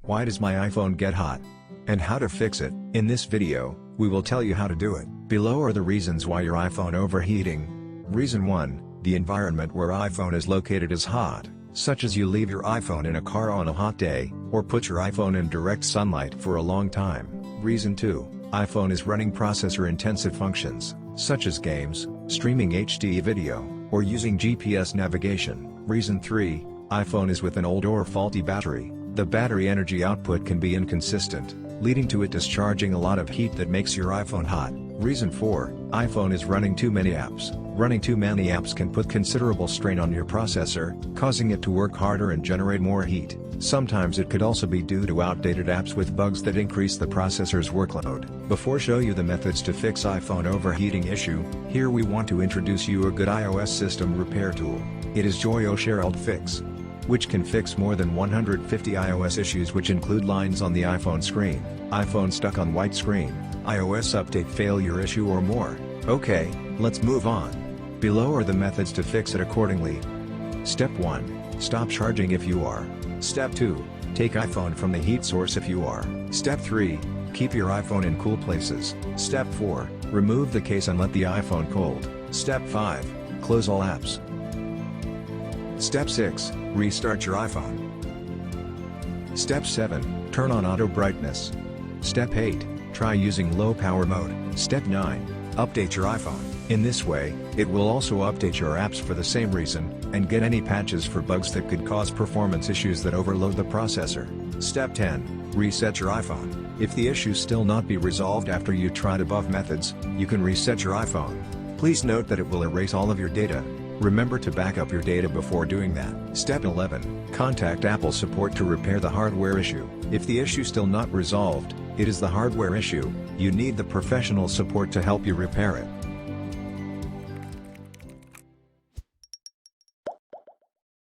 Why does my iPhone get hot? And how to fix it. In this video, we will tell you how to do it. Below are the reasons why your iPhone overheating. Reason 1, the environment where iPhone is located is hot, such as you leave your iPhone in a car on a hot day, or put your iPhone in direct sunlight for a long time. Reason 2, iPhone is running processor-intensive functions, such as games, streaming HD video, or using GPS navigation. Reason 3, iPhone is with an old or faulty battery. The battery energy output can be inconsistent, leading to it discharging a lot of heat that makes your iPhone hot. Reason 4, iPhone is running too many apps. Running too many apps can put considerable strain on your processor, causing it to work harder and generate more heat. Sometimes it could also be due to outdated apps with bugs that increase the processor's workload. Before show you the methods to fix iPhone overheating issue, here we want to introduce you a good iOS system repair tool. It is Joyoshare UltFix, which can fix more than 150 iOS issues, which include lines on the iPhone screen, iPhone stuck on white screen, iOS update failure issue or more. Okay, let's move on. Below are the methods to fix it accordingly. Step 1. Stop charging if you are. Step 2. Take iPhone from the heat source if you are. Step 3. Keep your iPhone in cool places. Step 4. Remove the case and let the iPhone cold. Step 5. Close all apps. Step 6. Restart your iPhone. Step 7. Turn on auto brightness. Step 8. Try using low power mode. Step 9. Update your iPhone. In this way, it will also update your apps for the same reason, and get any patches for bugs that could cause performance issues that overload the processor. Step 10. Reset your iPhone. If the issue still not be resolved after you tried above methods, you can reset your iPhone. Please note that it will erase all of your data. Remember to back up your data before doing that. Step 11. Contact Apple support to repair the hardware issue. If the issue still not resolved, it is the hardware issue, you need the professional support to help you repair it.